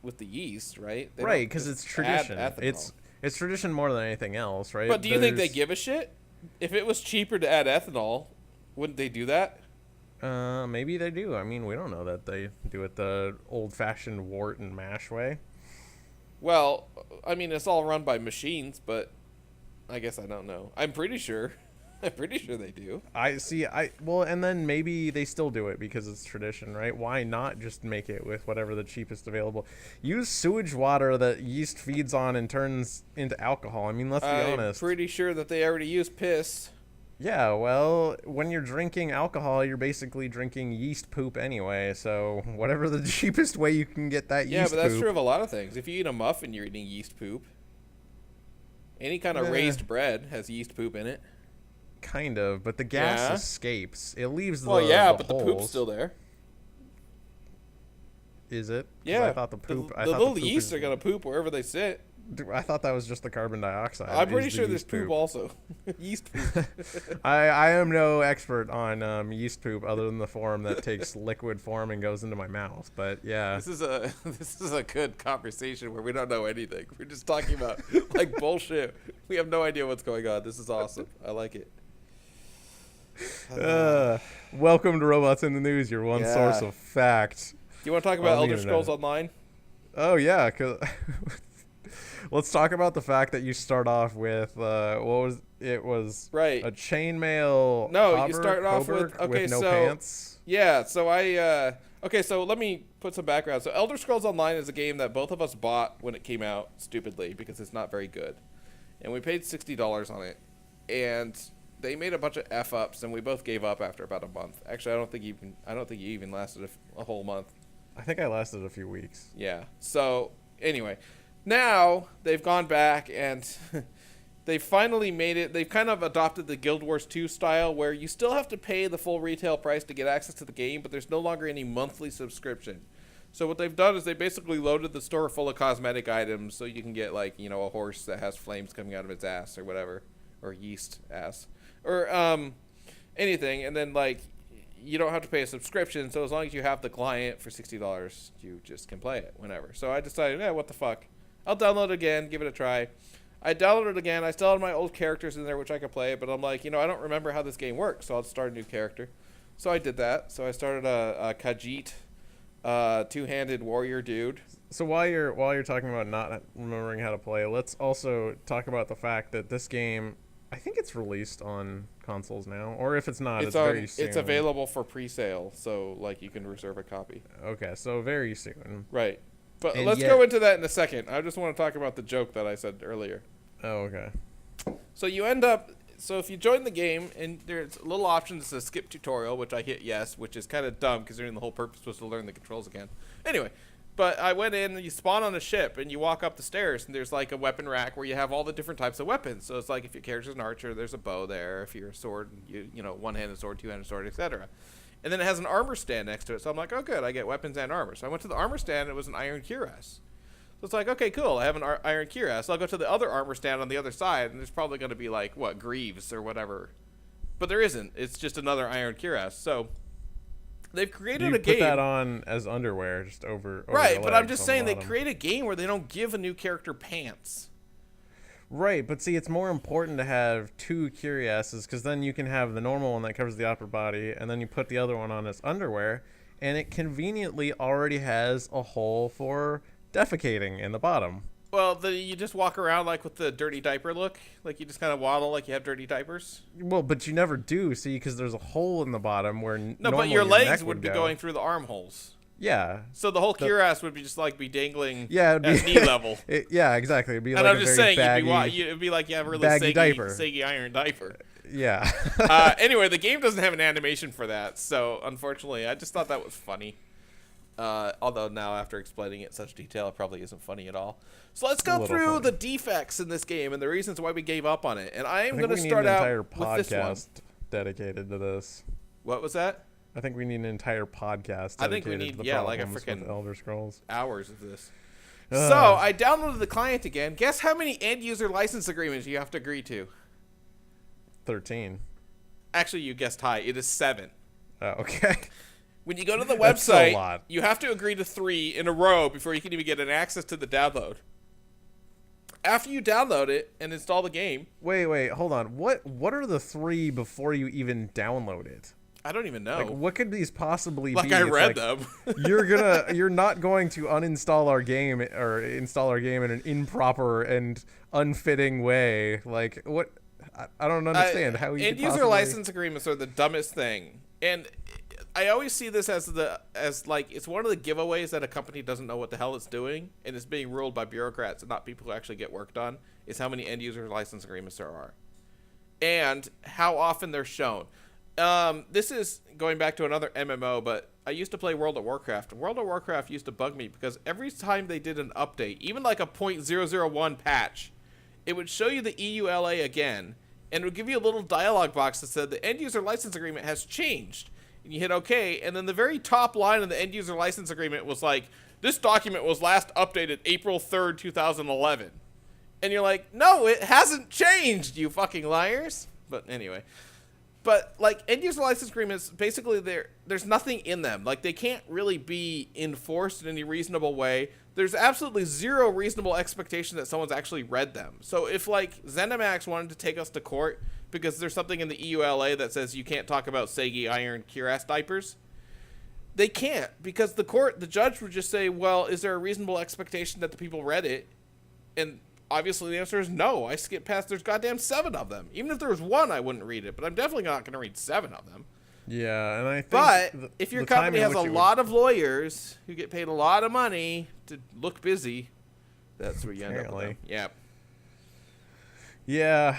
Speaker 1: with the yeast, right? They
Speaker 2: Right,
Speaker 1: don't
Speaker 2: because
Speaker 1: just
Speaker 2: it's tradition.
Speaker 1: add ethanol.
Speaker 2: It's tradition more than anything else, right?
Speaker 1: But do you think they
Speaker 2: There's-
Speaker 1: give a shit? If it was cheaper to add ethanol, wouldn't they do that?
Speaker 2: Maybe they do. I mean, we don't know that they do it the old-fashioned wort and mash way.
Speaker 1: Well, I mean, it's all run by machines, but I guess I don't know. I'm pretty sure. I'm pretty sure they do.
Speaker 2: Well, and then maybe they still do it because it's tradition, right? Why not just make it with whatever the cheapest available? Use sewage water that yeast feeds on and turns into alcohol. I mean, let's be
Speaker 1: I'm
Speaker 2: honest.
Speaker 1: pretty sure that they already use piss.
Speaker 2: Yeah, well, when you're drinking alcohol, you're basically drinking yeast poop anyway. So whatever the cheapest way you can get that
Speaker 1: Yeah,
Speaker 2: yeast
Speaker 1: but that's
Speaker 2: poop.
Speaker 1: true of a lot of things. If you eat a muffin, you're eating yeast poop. Any kind of
Speaker 2: Eh.
Speaker 1: raised bread has yeast poop in it.
Speaker 2: Kind of, but the gas
Speaker 1: Yeah.
Speaker 2: escapes. It leaves the
Speaker 1: Well, yeah,
Speaker 2: the
Speaker 1: but the
Speaker 2: holes.
Speaker 1: poop's still there.
Speaker 2: Is it? 'Cause
Speaker 1: Yeah,
Speaker 2: I thought the poop. I
Speaker 1: the
Speaker 2: thought
Speaker 1: little
Speaker 2: poop
Speaker 1: yeast
Speaker 2: is-
Speaker 1: are gonna poop wherever they sit.
Speaker 2: I thought that was just the carbon dioxide.
Speaker 1: I'm
Speaker 2: is
Speaker 1: pretty
Speaker 2: the
Speaker 1: sure there's
Speaker 2: yeast
Speaker 1: poop also. Yeast poop.
Speaker 2: I am no expert on yeast poop other than the form that takes liquid form and goes into my mouth. But yeah,
Speaker 1: This is a good conversation where we don't know anything. We're just talking about like bullshit. We have no idea what's going on. This is awesome. I like it.
Speaker 2: welcome to Robots in the News, your one
Speaker 1: Yeah.
Speaker 2: source of fact.
Speaker 1: Do you want to talk about
Speaker 2: On the
Speaker 1: Elder Scrolls
Speaker 2: internet.
Speaker 1: Online?
Speaker 2: Oh yeah, 'cause let's talk about the fact that you start off with what was it was
Speaker 1: Right.
Speaker 2: a chainmail.
Speaker 1: No, you start off with-
Speaker 2: Coburg
Speaker 1: okay,
Speaker 2: no
Speaker 1: so-
Speaker 2: pants.
Speaker 1: Yeah, so okay, so let me put some background. So Elder Scrolls Online is a game that both of us bought when it came out, stupidly, because it's not very good. And we paid $60 on it. And they made a bunch of F-ups, and we both gave up after about a month. Actually, I don't think you even lasted a whole month.
Speaker 2: I think I lasted a few weeks.
Speaker 1: Yeah. So anyway, now they've gone back and they finally made it. They've kind of adopted the Guild Wars 2 style where you still have to pay the full retail price to get access to the game, but there's no longer any monthly subscription. So what they've done is they basically loaded the store full of cosmetic items so you can get like, you know, a horse that has flames coming out of its ass or whatever, or yeast ass, or anything, and then like you don't have to pay a subscription, so as long as you have the client for $60, you just can play it whenever. So I decided, what the fuck? I'll download it again, give it a try. I downloaded it again. I still had my old characters in there, which I could play, but I'm like, I don't remember how this game works, so I'll start a new character. So I did that. So I started a Khajiit, two-handed warrior dude.
Speaker 2: So while you're talking about not remembering how to play, let's also talk about the fact that this game, I think it's released on consoles now, or if it's not, it's very soon.
Speaker 1: It's available for pre-sale, so like you can reserve a copy.
Speaker 2: Okay, so very soon.
Speaker 1: Right. But
Speaker 2: And
Speaker 1: let's
Speaker 2: yet-
Speaker 1: go into that in a second. I just want to talk about the joke that I said earlier.
Speaker 2: Oh, okay.
Speaker 1: So if you join the game, and there's a little option that says skip tutorial, which I hit yes, which is kind of dumb considering the whole purpose was to learn the controls again. Anyway, But I went in and you spawn on a ship and you walk up the stairs and there's like a weapon rack where you have all the different types of weapons. So it's like if your character's an archer, there's a bow there. If you're a sword, you know, one-handed sword, two-handed sword, etc. And then it has an armor stand next to it. So I'm like, oh, good, I get weapons and armor. So I went to the armor stand and it was an iron cuirass. So it's like, okay, cool, I have an iron cuirass. So I'll go to the other armor stand on the other side and there's probably going to be like, what, greaves or whatever. But there isn't. It's just another iron cuirass. So they've created a game.
Speaker 2: You put that on as underwear, just over
Speaker 1: right, but I'm just saying
Speaker 2: the
Speaker 1: they create a game where they don't give a new character pants.
Speaker 2: Right, but see, it's more important to have two cuirasses because then you can have the normal one that covers the upper body, and then you put the other one on as underwear, and it conveniently already has a hole for defecating in the bottom.
Speaker 1: Well, you just walk around like with the dirty diaper look, like you just kind of waddle like you have dirty diapers.
Speaker 2: Well, but you never do, see, because there's a hole in the bottom where
Speaker 1: no, but your legs would be going through the armholes.
Speaker 2: Yeah.
Speaker 1: So the whole cuirass would be just like be dangling
Speaker 2: it'd be,
Speaker 1: at knee level.
Speaker 2: Yeah, exactly. It'd be
Speaker 1: and
Speaker 2: like
Speaker 1: I'm just saying,
Speaker 2: baggy,
Speaker 1: it'd be like you have a really saggy iron diaper.
Speaker 2: Yeah.
Speaker 1: Anyway, the game doesn't have an animation for that, so unfortunately, I just thought that was funny. Although now, after explaining it in such detail, it probably isn't funny at all. So let's go through the defects in this game and the reasons why we gave up on it. And I am going to start out with this one.
Speaker 2: Dedicated to this.
Speaker 1: What was that?
Speaker 2: I think we need an entire podcast.
Speaker 1: I think we need, like a freaking
Speaker 2: Elder Scrolls
Speaker 1: hours of this. So I downloaded the client again. Guess how many end-user license agreements you have to agree to?
Speaker 2: 13.
Speaker 1: Actually, you guessed high. It is 7.
Speaker 2: Oh, okay.
Speaker 1: When you go to the website, you have to agree to 3 in a row before you can even get an access to the download. After you download it and install the game.
Speaker 2: Wait, hold on. What are the 3 before you even download it?
Speaker 1: I don't even know.
Speaker 2: Like, what could these possibly be?
Speaker 1: Like I read them.
Speaker 2: You're not going to uninstall our game or install our game in an improper and unfitting way. Like, what? I don't understand how you.
Speaker 1: End-user license agreements are the dumbest thing, and I always see this as like it's one of the giveaways that a company doesn't know what the hell it's doing, and it's being ruled by bureaucrats and not people who actually get work done. Is how many end-user license agreements there are, and how often they're shown. This is going back to another MMO, but I used to play World of Warcraft. World of Warcraft used to bug me because every time they did an update, even like a .001 patch, it would show you the EULA again, and it would give you a little dialog box that said the end-user license agreement has changed. And you hit OK, and then the very top line of the end-user license agreement was like, this document was last updated April 3rd, 2011. And you're like, no, it hasn't changed, you fucking liars. But anyway. But, like, end-user license agreements, basically, there's nothing in them. Like, they can't really be enforced in any reasonable way. There's absolutely zero reasonable expectation that someone's actually read them. So if, like, ZeniMax wanted to take us to court because there's something in the EULA that says you can't talk about saggy iron cuirass diapers, they can't. Because the judge would just say, well, is there a reasonable expectation that the people read it? And obviously, the answer is no. I skip past. There's goddamn 7 of them. Even if there was 1, I wouldn't read it. But I'm definitely not going to read 7 of them.
Speaker 2: Yeah, and I think.
Speaker 1: But if your company has a lot of lawyers who get paid a lot of money to look busy, that's where you end up with them. Yeah.
Speaker 2: Yeah,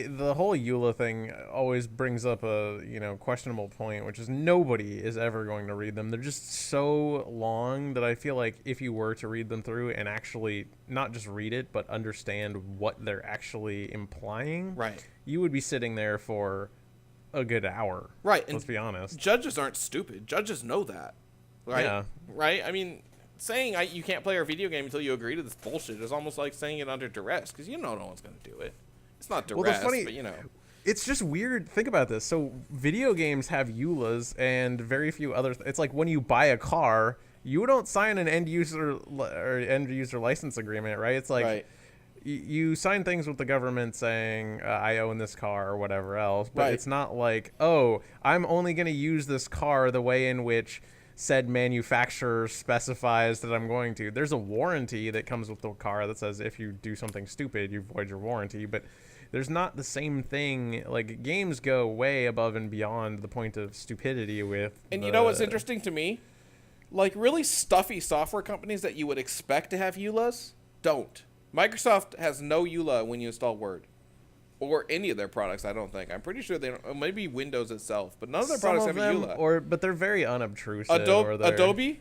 Speaker 2: the whole EULA thing always brings up a questionable point, which is nobody is ever going to read them. They're just so long that I feel like if you were to read them through and actually not just read it but understand what they're actually implying,
Speaker 1: right, you
Speaker 2: would be sitting there for a good hour.
Speaker 1: Right,
Speaker 2: let's be honest.
Speaker 1: Judges aren't stupid. Judges know that, right? Yeah. Right. I mean, saying you can't play our video game until you agree to this bullshit is almost like saying it under duress because no one's going to do it. It's not duress, but
Speaker 2: it's just weird. Think about this. So video games have EULAs and very few other. It's like when you buy a car, you don't sign an end user license agreement, right? It's like
Speaker 1: right.
Speaker 2: You sign things with the government saying I own this car or whatever else, but It's not like, oh, I'm only going to use this car the way in which said manufacturer specifies that I'm going to. There's a warranty that comes with the car that says if you do something stupid, you void your warranty, but there's not the same thing. Like, games go way above and beyond the point of stupidity with.
Speaker 1: And you know what's interesting to me? Like, really stuffy software companies that you would expect to have EULAs don't. Microsoft has no EULA when you install Word. Or any of their products, I don't think. I'm pretty sure they don't. Maybe Windows itself, but none of their products have a EULA.
Speaker 2: But they're very unobtrusive.
Speaker 1: Adobe?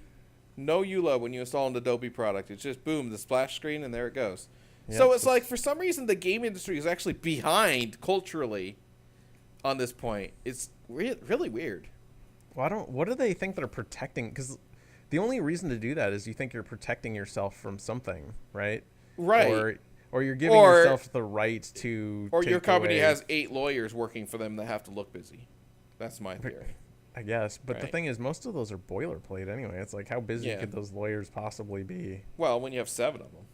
Speaker 1: No EULA when you install an Adobe product. It's just boom, the splash screen, and there it goes.
Speaker 2: Yep.
Speaker 1: So it's like, for some reason, the game industry is actually behind culturally on this point. It's really weird.
Speaker 2: Well, what do they think they're protecting? Because the only reason to do that is you think you're protecting yourself from something, right?
Speaker 1: Right.
Speaker 2: Or you're giving yourself the right to.
Speaker 1: Or your company
Speaker 2: away,
Speaker 1: has 8 lawyers working for them that have to look busy. That's my theory.
Speaker 2: I guess. But the
Speaker 1: Right.
Speaker 2: thing is, most of those are boilerplate anyway. It's like, how busy could those lawyers possibly be?
Speaker 1: Well, when you have 7 of them.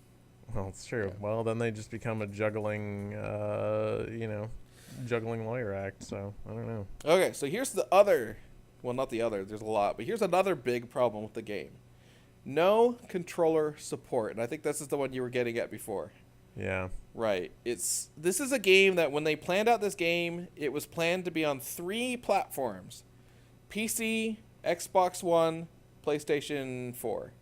Speaker 2: Well, it's true.
Speaker 1: Yeah.
Speaker 2: Well, then they just become a juggling lawyer act. So I don't know.
Speaker 1: Okay, so here's the other. Well, not the other. There's a lot. But here's another big problem with the game. No controller support. And I think this is the one you were getting at before.
Speaker 2: Yeah.
Speaker 1: Right. This is a game that when they planned out this game, it was planned to be on 3 platforms. PC, Xbox One, PlayStation 4.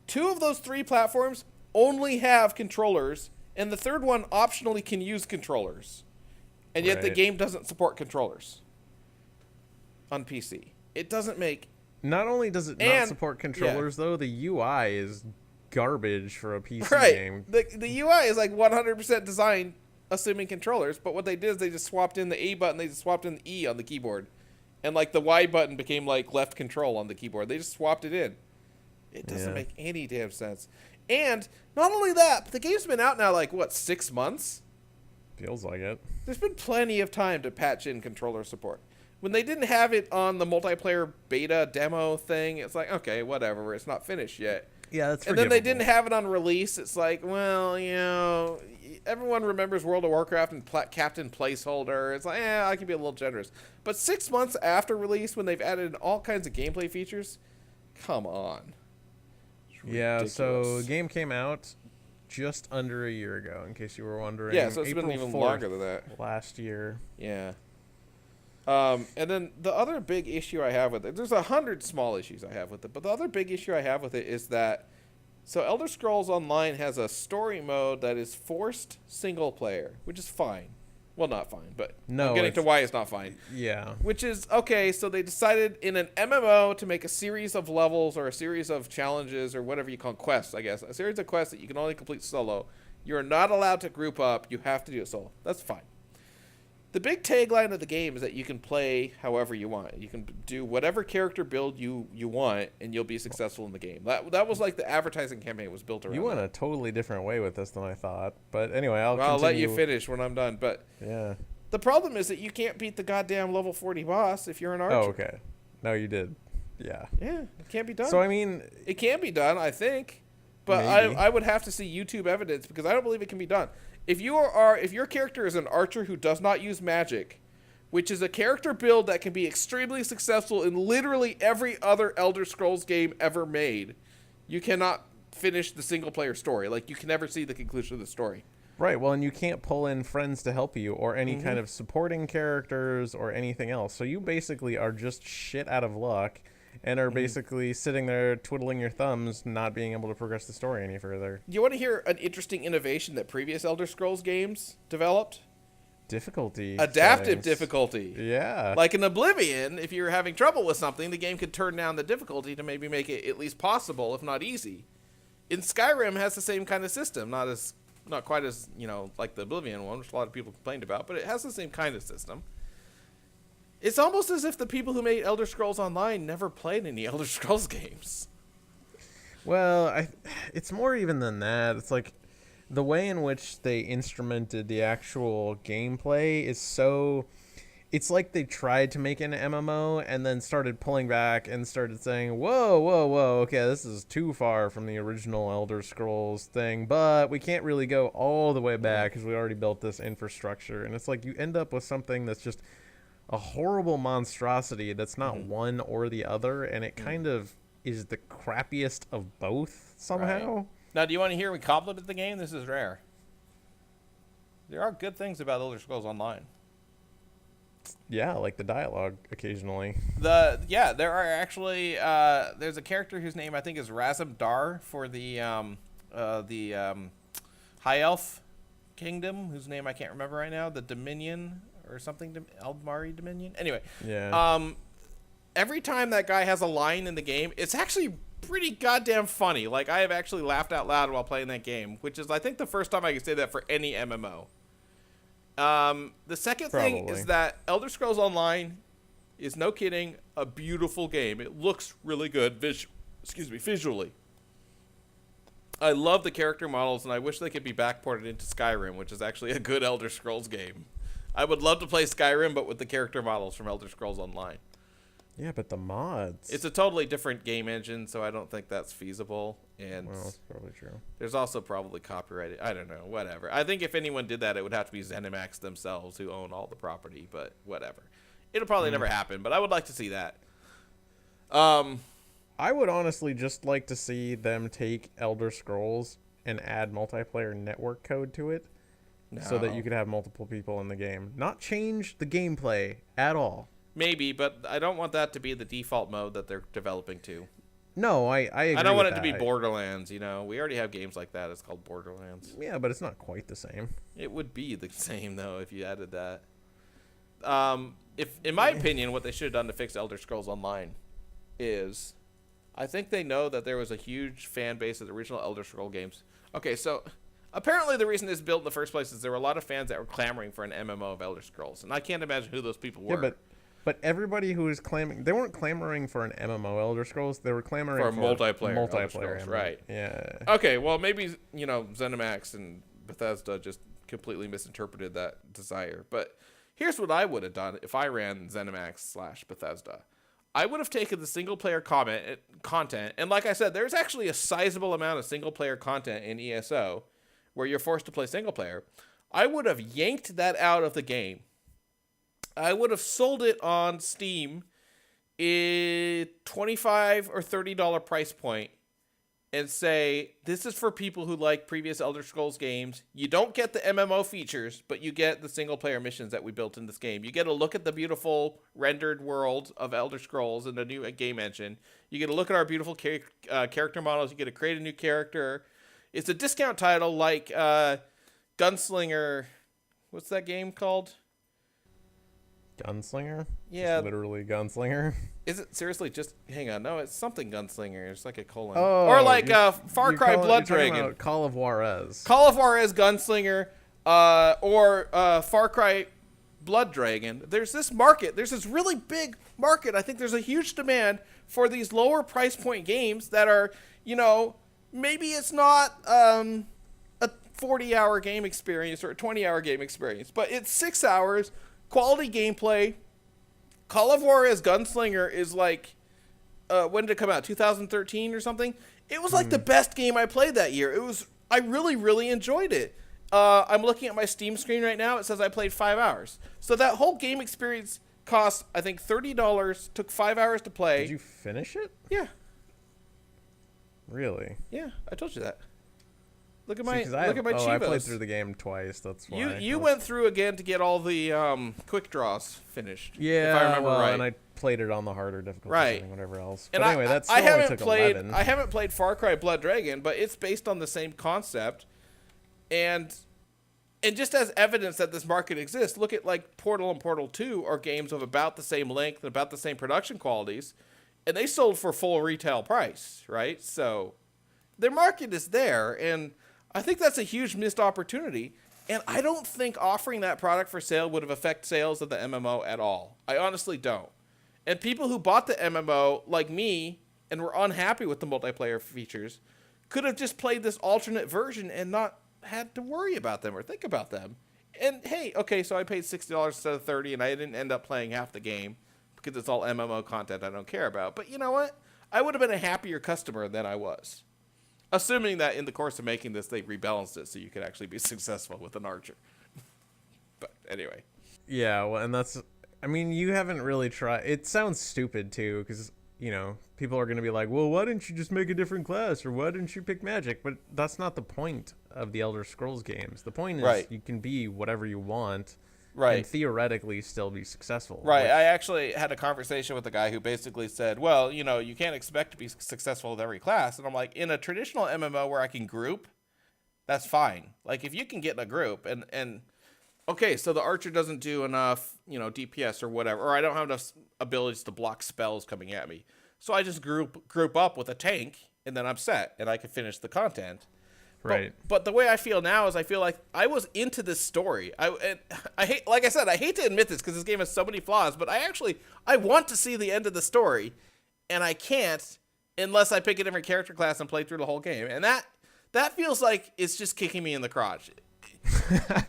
Speaker 1: 2 of those 3 platforms only have controllers, and the third one optionally can use controllers. And yet the game doesn't support controllers on PC. It doesn't make...
Speaker 2: Not only does it not support controllers, though, the UI is garbage for a PC game.
Speaker 1: The UI is like 100% designed assuming controllers, but what they did is they just swapped in the A button, they just swapped in the E on the keyboard. And like the Y button became like left control on the keyboard. They just swapped it in. It doesn't make any damn sense. And not only that, but the game's been out now like, what, 6 months?
Speaker 2: Feels like it.
Speaker 1: There's been plenty of time to patch in controller support. When they didn't have it on the multiplayer beta demo thing, it's like, okay, whatever, it's not finished yet.
Speaker 2: Yeah, that's
Speaker 1: And then they didn't have it on release. It's like, well, everyone remembers World of Warcraft and Captain Placeholder. It's like, I can be a little generous. But 6 months after release, when they've added in all kinds of gameplay features, come on.
Speaker 2: Yeah, so the game came out just under a year ago, in case you were wondering.
Speaker 1: Yeah, so it's
Speaker 2: April
Speaker 1: been even
Speaker 2: 4th
Speaker 1: longer than that.
Speaker 2: Last year.
Speaker 1: Yeah. And then the other big issue I have with it, there's 100 small issues I have with it, but the other big issue I have with it is that, so Elder Scrolls Online has a story mode that is forced single player, which is fine. Well, not fine, but
Speaker 2: no,
Speaker 1: I'm getting to why it's not fine.
Speaker 2: Yeah.
Speaker 1: Which is, okay, so they decided in an MMO to make a series of levels or a series of challenges or whatever you call quests, I guess. A series of quests that you can only complete solo. You're not allowed to group up. You have to do it solo. That's fine. The big tagline of the game is that you can play however you want. You can do whatever character build you want, and you'll be successful in the game. That was like the advertising campaign was built around.
Speaker 2: You went a totally different way with this than I thought. But anyway, I'll
Speaker 1: let you finish when I'm done. But
Speaker 2: yeah,
Speaker 1: the problem is that you can't beat the goddamn level 40 boss if you're an archer.
Speaker 2: Oh, okay. No, you did. Yeah.
Speaker 1: Yeah, it can't be done.
Speaker 2: So, I mean...
Speaker 1: It can be done, I think. But I would have to see YouTube evidence because I don't believe it can be done. If your character is an archer who does not use magic, which is a character build that can be extremely successful in literally every other Elder Scrolls game ever made, you cannot finish the single player story. Like, you can never see the conclusion of the story.
Speaker 2: Right, well, and you can't pull in friends to help you or any kind of supporting characters or anything else. So you basically are just shit out of luck and are basically sitting there twiddling your thumbs, not being able to progress the story any further.
Speaker 1: You want to hear an interesting innovation that previous Elder Scrolls games developed?
Speaker 2: Difficulty.
Speaker 1: Adaptive
Speaker 2: settings.
Speaker 1: difficulty.
Speaker 2: Yeah.
Speaker 1: Like in Oblivion, if you're having trouble with something, the game could turn down the difficulty to maybe make it at least possible, if not easy. In Skyrim, it has the same kind of system, not quite as, like the Oblivion one, which a lot of people complained about, but it has the same kind of system. It's almost as if the people who made Elder Scrolls Online never played any Elder Scrolls games.
Speaker 2: Well, it's more even than that. It's like the way in which they instrumented the actual gameplay is so... It's like they tried to make an MMO and then started pulling back and started saying, whoa, okay, this is too far from the original Elder Scrolls thing, but we can't really go all the way back because we already built this infrastructure. And it's like you end up with something that's just a horrible monstrosity that's not one or the other, and it kind of is the crappiest of both somehow.
Speaker 1: Right. Now, do you want to hear we complimented the game? This is rare. There are good things about Elder Scrolls Online.
Speaker 2: Yeah, like the dialogue occasionally.
Speaker 1: There are actually there's a character whose name I think is Razum Dar for the High Elf Kingdom, whose name I can't remember right now, the Dominion or something, Aldmari Dominion. Anyway,
Speaker 2: yeah.
Speaker 1: Every time that guy has a line in the game, it's actually pretty goddamn funny. Like, I have actually laughed out loud while playing that game, which is, I think, the first time I can say that for any MMO. The second thing is that Elder Scrolls Online is, no kidding, a beautiful game. It looks really good visually. I love the character models, and I wish they could be backported into Skyrim, which is actually a good Elder Scrolls game. I would love to play Skyrim, but with the character models from Elder Scrolls Online.
Speaker 2: Yeah, but the mods.
Speaker 1: It's a totally different game engine, so I don't think that's feasible. And
Speaker 2: well, that's probably true.
Speaker 1: There's also probably copyrighted. I don't know, whatever. I think if anyone did that, it would have to be ZeniMax themselves who own all the property, but whatever. It'll probably never happen, but I would like to see that.
Speaker 2: I would honestly just like to see them take Elder Scrolls and add multiplayer network code to it so that you could have multiple people in the game. Not change the gameplay at all.
Speaker 1: Maybe, but I don't want that to be the default mode that they're developing to.
Speaker 2: No, I agree.
Speaker 1: I don't want it
Speaker 2: with
Speaker 1: to be
Speaker 2: that.
Speaker 1: Borderlands, you know. We already have games like that. It's called Borderlands.
Speaker 2: Yeah, but it's not quite the same.
Speaker 1: It would be the same, though, if you added that. In my opinion, what they should have done to fix Elder Scrolls Online is, I think they know that there was a huge fan base of the original Elder Scrolls games. Okay, so apparently the reason it's built in the first place is there were a lot of fans that were clamoring for an MMO of Elder Scrolls, and I can't imagine who those people were.
Speaker 2: Yeah, but everybody who was clamoring, they weren't clamoring for an MMO Elder Scrolls, they were clamoring for
Speaker 1: multiplayer Elder Scrolls,
Speaker 2: MMO.
Speaker 1: right.
Speaker 2: Yeah.
Speaker 1: Okay, well, maybe, you know, ZeniMax and Bethesda just completely misinterpreted that desire. But here's what I would have done if I ran ZeniMax/Bethesda. I would have taken the single-player content, and like I said, there's actually a sizable amount of single-player content in ESO where you're forced to play single-player. I would have yanked that out of the game. I would have sold it on Steam at $25 or $30 price point and say, this is for people who like previous Elder Scrolls games. You don't get the MMO features, but you get the single-player missions that we built in this game. You get a look at the beautiful rendered world of Elder Scrolls and the new game engine. You get a look at our beautiful character models. You get to create a new character. It's a discount title like Gunslinger. What's that game called?
Speaker 2: Gunslinger?
Speaker 1: Yeah.
Speaker 2: Just literally Gunslinger?
Speaker 1: Is it seriously just... Hang on. No, it's something Gunslinger. It's like a colon.
Speaker 2: Oh,
Speaker 1: or like Far Cry Blood Dragon.
Speaker 2: Call of Juarez.
Speaker 1: Call of Juarez Gunslinger or Far Cry Blood Dragon. There's this market. There's this really big market. I think there's a huge demand for these lower price point games that are, you know, maybe it's not a 40-hour game experience or a 20-hour game experience, but it's 6 hours... quality gameplay. Call of Juarez Gunslinger is like, when did it come out? 2013 or something? It was like the best game I played that year. I really, really enjoyed it. I'm looking at my Steam screen right now. It says I played 5 hours. So that whole game experience cost, I think, $30, took 5 hours to play.
Speaker 2: Did you finish it?
Speaker 1: Yeah.
Speaker 2: Really?
Speaker 1: Yeah, I told you that. Look at my Chivos.
Speaker 2: I played through the game twice. That's why.
Speaker 1: You went through again to get all the quick draws finished.
Speaker 2: Yeah,
Speaker 1: if I remember right.
Speaker 2: And I played it on the harder difficulty
Speaker 1: right.
Speaker 2: and whatever else.
Speaker 1: And
Speaker 2: but anyway, that's
Speaker 1: I haven't
Speaker 2: took
Speaker 1: played.
Speaker 2: 11.
Speaker 1: I haven't played Far Cry Blood Dragon, but it's based on the same concept, and just as evidence that this market exists, look at like Portal and Portal 2 are games of about the same length and about the same production qualities, and they sold for full retail price, right? So their market is there, and I think that's a huge missed opportunity, and I don't think offering that product for sale would have affected sales of the MMO at all. I honestly don't. And people who bought the MMO, like me, and were unhappy with the multiplayer features, could have just played this alternate version and not had to worry about them or think about them. And hey, okay, so I paid $60 instead of $30, and I didn't end up playing half the game because it's all MMO content I don't care about. But you know what? I would have been a happier customer than I was. Assuming that in the course of making this, they rebalanced it so you could actually be successful with an archer. But anyway.
Speaker 2: Yeah, well, and that's... I mean, you haven't really tried... It sounds stupid, too, because, you know, people are going to be like, well, why didn't you just make a different class, or why didn't you pick magic? But that's not the point of the Elder Scrolls games. The point is you can be whatever you want, and theoretically still be successful.
Speaker 1: Right. I actually had a conversation with a guy who basically said, well, you know, you can't expect to be successful with every class. And I'm like, in a traditional MMO where I can group, that's fine. Like, if you can get in a group and okay, so the archer doesn't do enough, you know, DPS or whatever, or I don't have enough abilities to block spells coming at me. So I just group up with a tank, and then I'm set, and I can finish the content.
Speaker 2: Right.
Speaker 1: But the way I feel now is I feel like I was into this story. I hate, like I said, I hate to admit this because this game has so many flaws, but I want to see the end of the story, and I can't unless I pick a different character class and play through the whole game. And that feels like it's just kicking me in the crotch.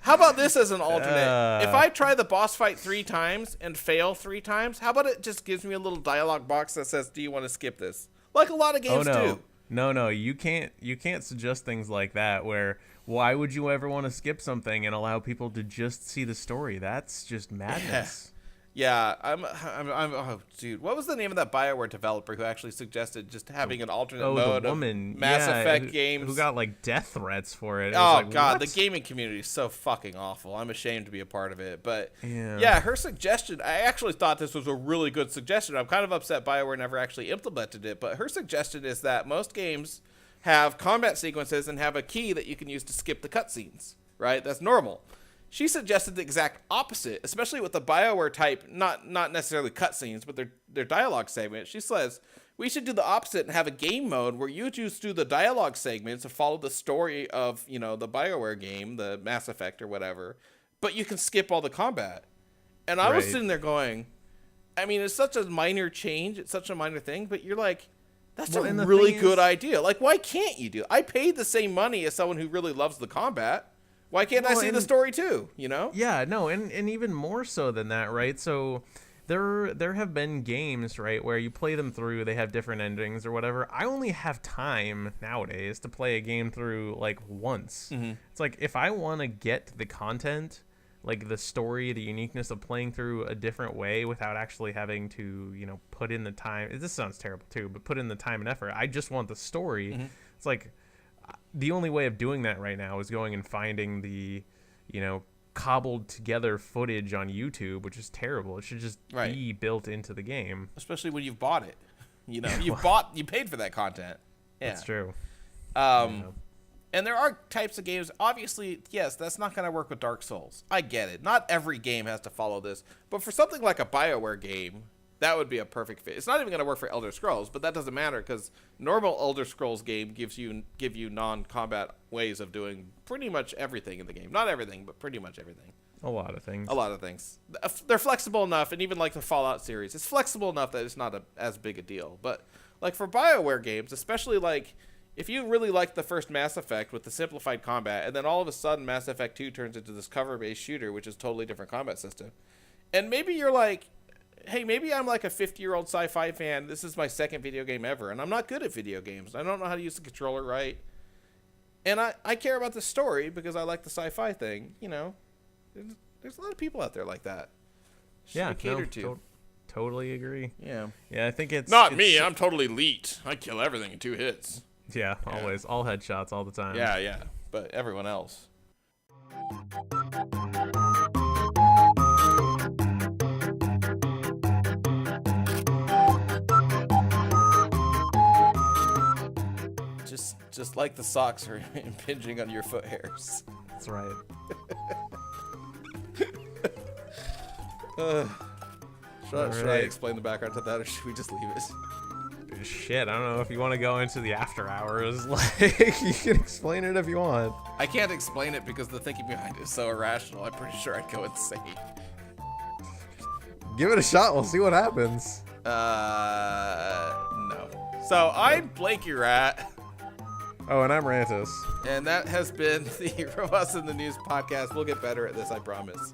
Speaker 1: How about this as an alternate? If I try the boss fight 3 times and fail 3 times, how about it just gives me a little dialogue box that says, "Do you want to skip this?" Like a lot of games do.
Speaker 2: No, you can't suggest things like that where why would you ever want to skip something and allow people to just see the story? That's just madness.
Speaker 1: Yeah, oh, dude, what was the name of that BioWare developer who actually suggested just having an alternate mode of Mass Effect games?
Speaker 2: Who got like death threats for it.
Speaker 1: Oh god, the gaming community is so fucking awful. I'm ashamed to be a part of it. But yeah, her suggestion, I actually thought this was a really good suggestion. I'm kind of upset BioWare never actually implemented it, but her suggestion is that most games have combat sequences and have a key that you can use to skip the cutscenes, right? That's normal. She suggested the exact opposite, especially with the BioWare type, not necessarily cutscenes, but their dialogue segments. She says, we should do the opposite and have a game mode where you just do the dialogue segments and follow the story of, the BioWare game, the Mass Effect or whatever, but you can skip all the combat. And I was sitting there going, I mean, it's such a minor change, it's such a minor thing, but you're like, that's a really good idea. Like, why can't you do it? I paid the same money as someone who really loves the combat. Why can't I see the story too,
Speaker 2: Yeah, no, and even more so than that, right? So there have been games, right, where you play them through, they have different endings or whatever. I only have time nowadays to play a game through like once. Mm-hmm. It's like if I want to get the content, like the story, the uniqueness of playing through a different way without actually having to, put in the time. This sounds terrible too, but put in the time and effort. I just want the story. Mm-hmm. It's like the only way of doing that right now is going and finding the, cobbled together footage on YouTube, which is terrible. It should just be built into the game.
Speaker 1: Especially when you've bought it. You paid for that content. Yeah.
Speaker 2: That's true.
Speaker 1: And there are types of games, obviously, yes, that's not going to work with Dark Souls. I get it. Not every game has to follow this. But for something like a BioWare game, that would be a perfect fit. It's not even going to work for Elder Scrolls, but that doesn't matter because normal Elder Scrolls game give you non-combat ways of doing pretty much everything in the game. Not everything, but pretty much everything.
Speaker 2: A lot of things.
Speaker 1: They're flexible enough, and even like the Fallout series, it's flexible enough that it's not as big a deal. But like for BioWare games, especially like if you really like the first Mass Effect with the simplified combat, and then all of a sudden Mass Effect 2 turns into this cover-based shooter, which is totally different combat system, and maybe you're like, hey, maybe I'm like a 50-year-old sci-fi fan. This is my second video game ever, and I'm not good at video games. I don't know how to use the controller right. And I care about the story because I like the sci-fi thing. There's a lot of people out there like that. Should be catered to.
Speaker 2: Totally agree.
Speaker 1: Yeah.
Speaker 2: Yeah, I think it's...
Speaker 1: Not me. I'm totally elite. I kill everything in 2 hits.
Speaker 2: Yeah, always. All headshots all the time.
Speaker 1: Yeah. But everyone else. Just like the socks are impinging on your foot hairs.
Speaker 2: That's right.
Speaker 1: Should I explain the background to that, or should we just leave it?
Speaker 2: Shit, I don't know if you want to go into the after hours. Like, you can explain it if you want.
Speaker 1: I can't explain it because the thinking behind it is so irrational. I'm pretty sure I'd go insane.
Speaker 2: Give it a shot. We'll see what happens.
Speaker 1: No. So I'm Blakey Rat.
Speaker 2: Oh, and I'm Rantus.
Speaker 1: And that has been the Robots in the News podcast. We'll get better at this, I promise.